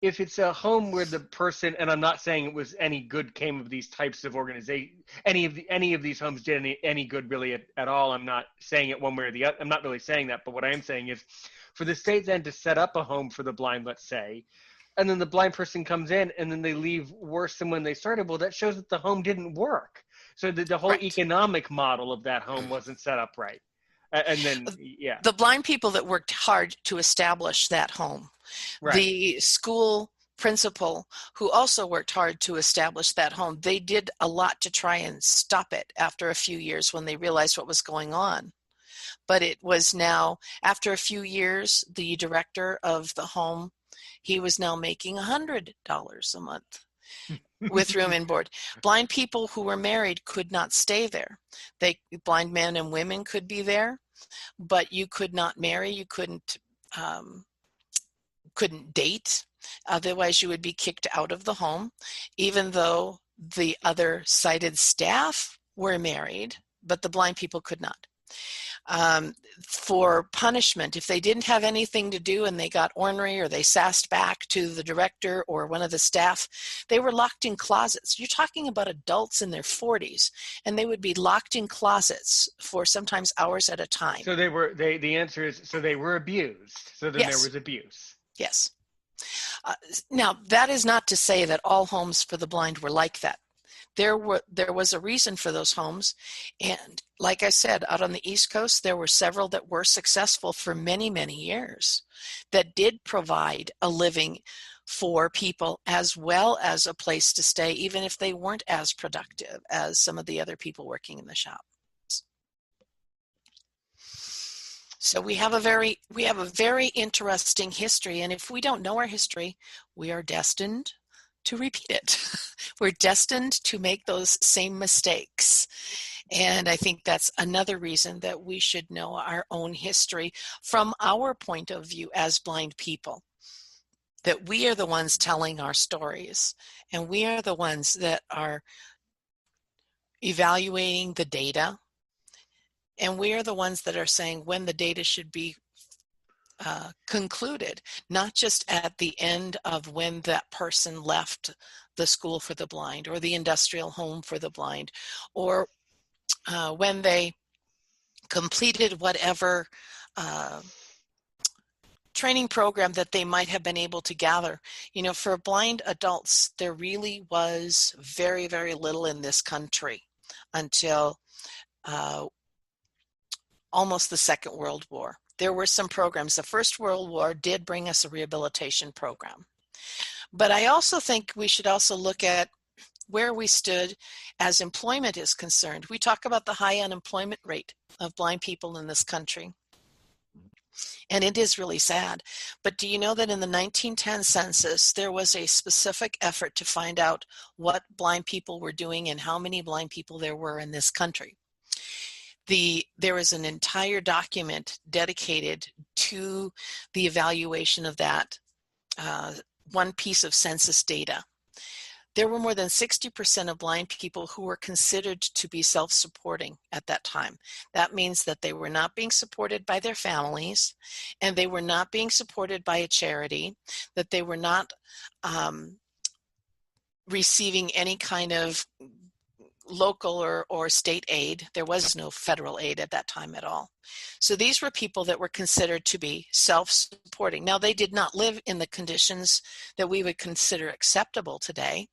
if it's a home where the person, and I'm not saying it was any good came of these types of organization, any of these homes did any good really at all. I'm not saying it one way or the other. I'm not really saying that, but what I am saying is, for the state then to set up a home for the blind, let's say, and then the blind person comes in and then they leave worse than when they started. Well, that shows that the home didn't work. So the whole Right. economic model of that home wasn't set up right. And then, yeah, The blind people that worked hard to establish that home, right. the school principal who also worked hard to establish that home, they did a lot to try and stop it after a few years when they realized what was going on. But it was now, after a few years, the director of the home, he was now making $100 a month with room and board. Blind people who were married could not stay there. Blind men and women could be there, but you could not marry. You couldn't date. Otherwise, you would be kicked out of the home, even though the other sighted staff were married, but the blind people could not. For punishment, if they didn't have anything to do and they got ornery or they sassed back to the director or one of the staff, they were locked in closets. You're talking about adults in their 40s, and they would be locked in closets for sometimes hours at a time. So the answer is, so they were abused. So then there Yes. was abuse. Yes. Now, that is not to say that all homes for the blind were like that. There was a reason for those homes, and like I said, out on the East Coast, there were several that were successful for many, many years that did provide a living for people as well as a place to stay, even if they weren't as productive as some of the other people working in the shop. So we have a very interesting history, and if we don't know our history, we are destined to repeat it. We're destined to make those same mistakes. And I think that's another reason that we should know our own history from our point of view as blind people, that we are the ones telling our stories, and we are the ones that are evaluating the data, and we are the ones that are saying when the data should be concluded, not just at the end of when that person left the school for the blind or the industrial home for the blind, or when they completed whatever training program that they might have been able to gather. You know, for blind adults, there really was very, very little in this country until almost the Second World War. There were some programs. The First World War did bring us a rehabilitation program. But I also think we should also look at where we stood as employment is concerned. We talk about the high unemployment rate of blind people in this country, and it is really sad. But do you know that in the 1910 census, there was a specific effort to find out what blind people were doing and how many blind people there were in this country? There is an entire document dedicated to the evaluation of that one piece of census data. There were more than 60% of blind people who were considered to be self-supporting at that time. That means that they were not being supported by their families, and they were not being supported by a charity, that they were not receiving any kind of local or state aid. There was no federal aid at that time at all. So these were people that were considered to be self-supporting. Now, they did not live in the conditions that we would consider acceptable today.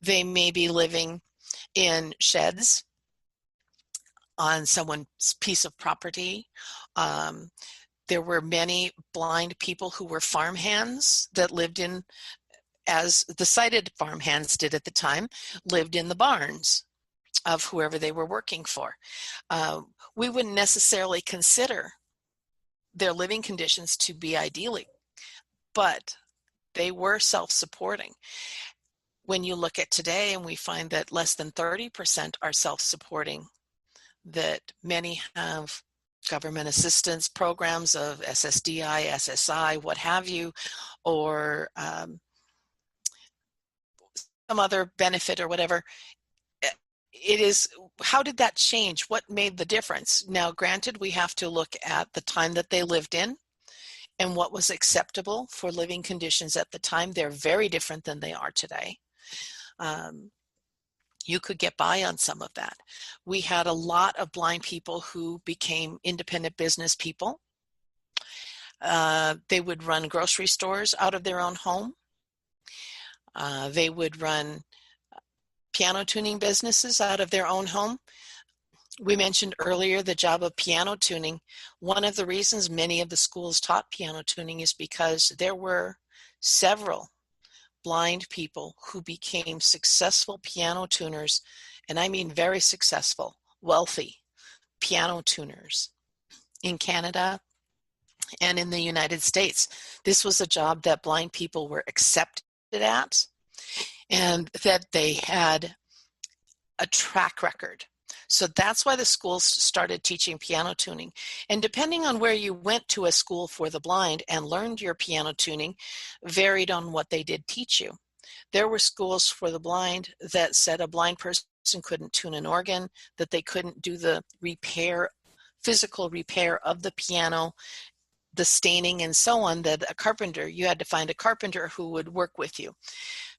They may be living in sheds on someone's piece of property. There were many blind people who were farmhands that lived in, as the sighted farmhands did at the time, lived in the barns of whoever they were working for. We wouldn't necessarily consider their living conditions to be idyllic, but they were self-supporting. When you look at today and we find that less than 30% are self-supporting, that many have government assistance programs of SSDI, SSI, what have you, or some other benefit or whatever. It is, how did that change? What made the difference? Now, granted, we have to look at the time that they lived in and what was acceptable for living conditions at the time. They're very different than they are today. You could get by on some of that. We had a lot of blind people who became independent business people. They would run grocery stores out of their own home. They would run piano tuning businesses out of their own home. We mentioned earlier the job of piano tuning. One of the reasons many of the schools taught piano tuning is because there were several blind people who became successful piano tuners, and I mean very successful, wealthy piano tuners in Canada and in the United States. This was a job that blind people were accepted at, and that they had a track record. So that's why the schools started teaching piano tuning. And depending on where you went to a school for the blind and learned your piano tuning, varied on what they did teach you. There were schools for the blind that said a blind person couldn't tune an organ, that they couldn't do the repair, physical repair of the piano, the staining and so on, that a carpenter, you had to find a carpenter who would work with you.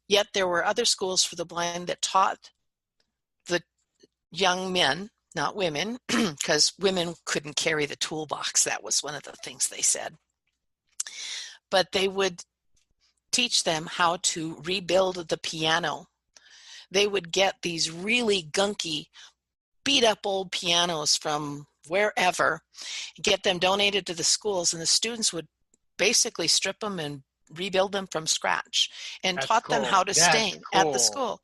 Yet there were other schools for the blind that taught the young men, not women, because women couldn't carry the toolbox. That was one of the things they said. But they would teach them how to rebuild the piano. They would get these really gunky, beat up old pianos from wherever, get them donated to the schools, and the students would basically strip them and rebuild them from scratch, and That's taught them cool. how to That's stain at the cool. school.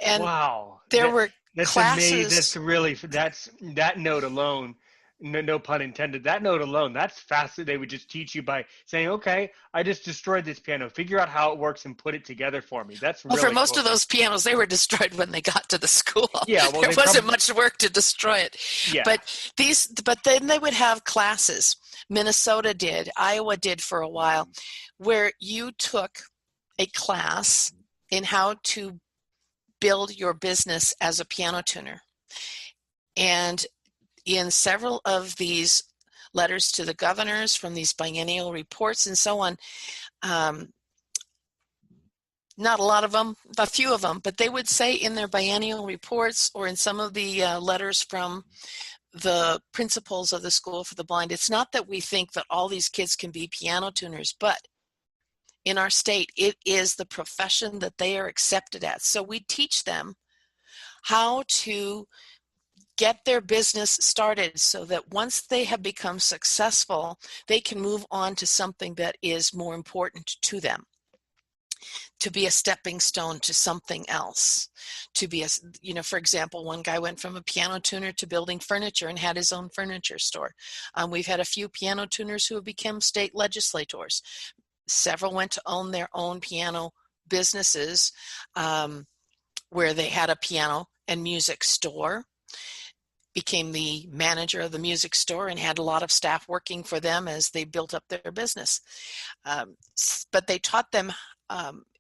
And Wow. there were That's amazing. classes. That's really, that note alone, no pun intended, that note alone, that's fascinating. They would just teach you by saying, okay, I just destroyed this piano. Figure out how it works and put it together for me. That's Well, for really most cool. of those pianos, they were destroyed when they got to the school. Yeah, well, there wasn't much work to destroy it. Yeah. But then they would have classes. Minnesota did, Iowa did for a while, where you took a class in how to build your business as a piano tuner. And in several of these letters to the governors from these biennial reports and so on, not a lot of them, a few of them, but they would say in their biennial reports or in some of the letters from the principals of the School for the Blind, it's not that we think that all these kids can be piano tuners, but in our state, it is the profession that they are accepted at. So we teach them how to get their business started so that once they have become successful, they can move on to something that is more important to them, to be a stepping stone to something else, to be a, for example, one guy went from a piano tuner to building furniture and had his own furniture store. We've had a few piano tuners who have become state legislators. Several went to own their own piano businesses where they had a piano and music store, became the manager of the music store and had a lot of staff working for them as they built up their business. But they taught them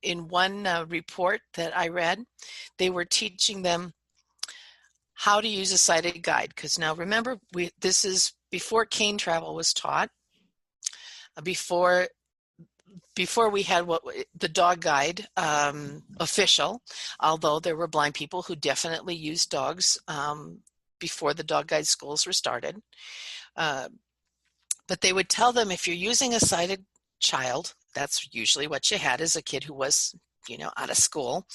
in one report that I read, they were teaching them how to use a sighted guide. Because now remember, this is before cane travel was taught, before we had the dog guide official, although there were blind people who definitely used dogs before the dog guide schools were started. But they would tell them, if you're using a sighted child, that's usually what you had as a kid who was, out of school,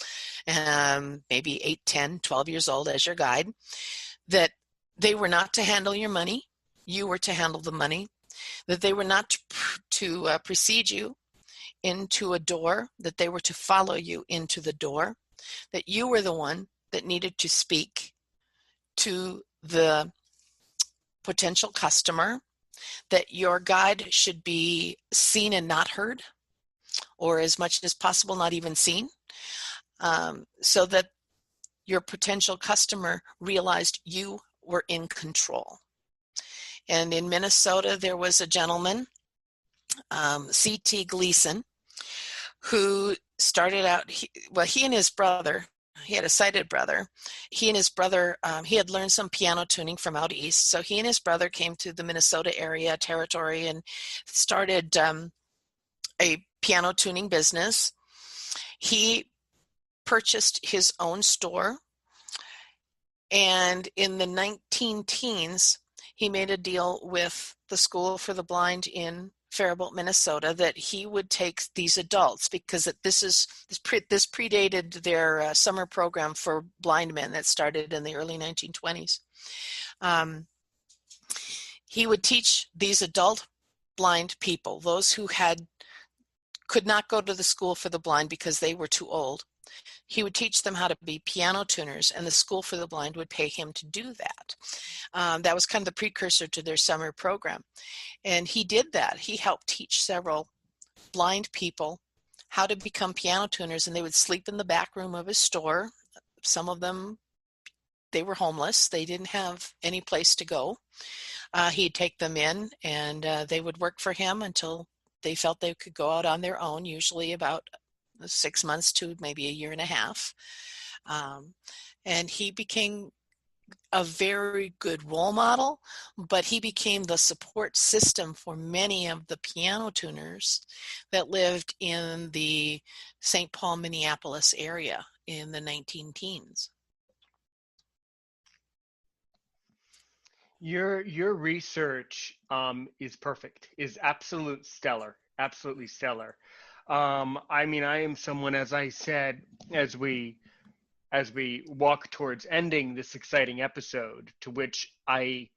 maybe 8, 10, 12 years old as your guide, that they were not to handle your money. You were to handle the money. That they were not to precede you into a door, that they were to follow you into the door, that you were the one that needed to speak to the potential customer, that your guide should be seen and not heard, or as much as possible not even seen, so that your potential customer realized you were in control. And in Minnesota, there was a gentleman, C.T. Gleason, who started out, he and his brother, He had a sighted brother. He and his brother, he had learned some piano tuning from out east. So he and his brother came to the Minnesota area territory and started a piano tuning business. He purchased his own store. And in the 19 teens, he made a deal with the School for the Blind in Faribault, Minnesota, that he would take these adults, because this predated their summer program for blind men that started in the early 1920s. He would teach these adult blind people, those who could not go to the School for the Blind because they were too old. He would teach them how to be piano tuners, and the School for the Blind would pay him to do that. That was kind of the precursor to their summer program. And he did that. He helped teach several blind people how to become piano tuners, and they would sleep in the back room of his store. Some of them, they were homeless. They didn't have any place to go. He'd take them in, and they would work for him until they felt they could go out on their own, usually about 6 months to maybe a year and a half. And he became a very good role model, but he became the support system for many of the piano tuners that lived in the St. Paul, Minneapolis area in the 19 teens. Your research is perfect, is absolutely stellar. I mean, I am someone, as I said, as we walk towards ending this exciting episode, to which I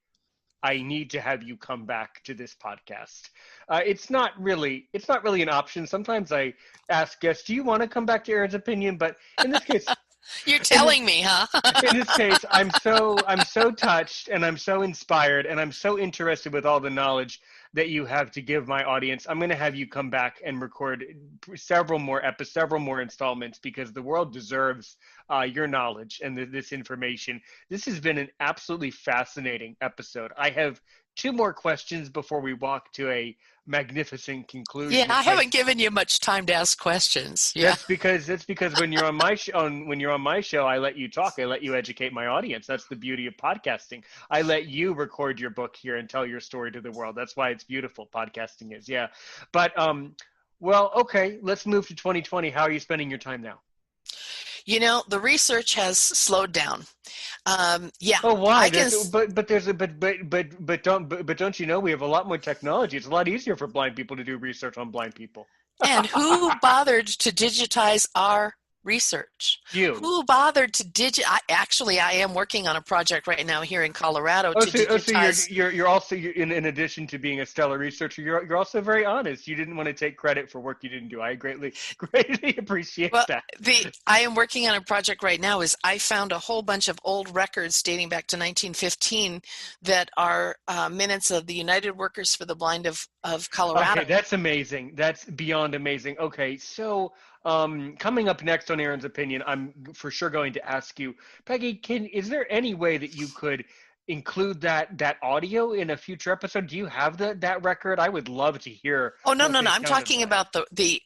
need to have you come back to this podcast. It's not really an option. Sometimes I ask guests, "Do you want to come back to Aaron's Opinion?" But in this case, you're telling me, huh? in this case, I'm so touched, and I'm so inspired, and I'm so interested with all the knowledge that you have to give my audience. I'm going to have you come back and record several more installments, because the world deserves your knowledge and this information. This has been an absolutely fascinating episode. I have 2 more questions before we walk to a magnificent conclusion. Yeah, I haven't given you much time to ask questions. Yeah. That's because when you're on my show, I let you talk. I let you educate my audience. That's the beauty of podcasting. I let you record your book here and tell your story to the world. That's why it's beautiful. Podcasting is, yeah. But well, okay, let's move to 2020. How are you spending your time now? You know, the research has slowed down. Yeah. Oh, why? But don't you know, we have a lot more technology. It's a lot easier for blind people to do research on blind people. And who bothered to digitize our research? You. Who bothered to I am working on a project right now here in Colorado to digitize. So you're also, in addition to being a stellar researcher, you're also very honest. You didn't want to take credit for work you didn't do. I greatly appreciate that. I am working on a project right now. I found a whole bunch of old records dating back to 1915 that are minutes of the United Workers for the Blind of Colorado. Okay, that's amazing. That's beyond amazing. Okay, so coming up next on Aaron's Opinion, I'm for sure going to ask you, Peggy, is there any way that you could include that audio in a future episode? Do you have that record? I would love to hear. Oh, no. I'm talking about the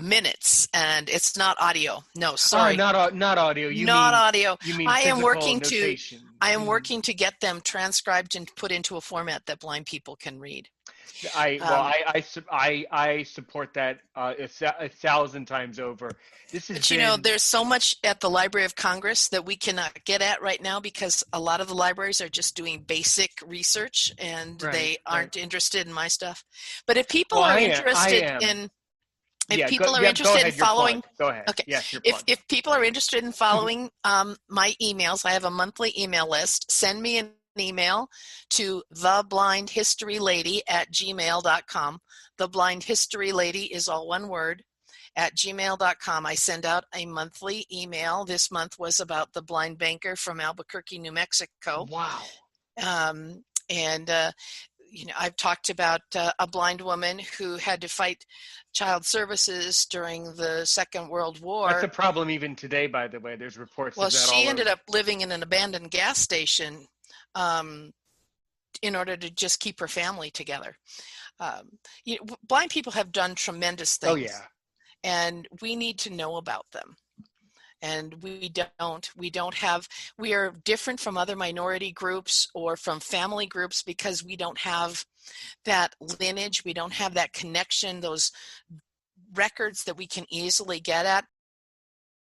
minutes, and it's not audio. No, sorry. Oh, not audio. Audio. You mean I am working notation. working to get them transcribed and put into a format that blind people can read. I support that 1,000 times over. There's so much at the Library of Congress that we cannot get at right now, because a lot of the libraries are just doing basic research, and they aren't interested in my stuff. But if people are interested in following, go ahead. Okay. Yes, if people are interested in following my emails, I have a monthly email list. Send me an email to theblindhistorylady@gmail.com. The Blind History Lady is all one word, @gmail.com. I send out a monthly email. This month was about the blind banker from Albuquerque, New Mexico. Wow. I've talked about a blind woman who had to fight child services during the Second World War. That's a problem even today, by the way. There's reports of that all over. Well, she ended up living in an abandoned gas station in order to just keep her family together. Blind people have done tremendous things. Oh, yeah. And we need to know about them. And we are different from other minority groups or from family groups because we don't have that lineage, we don't have that connection, those records that we can easily get at.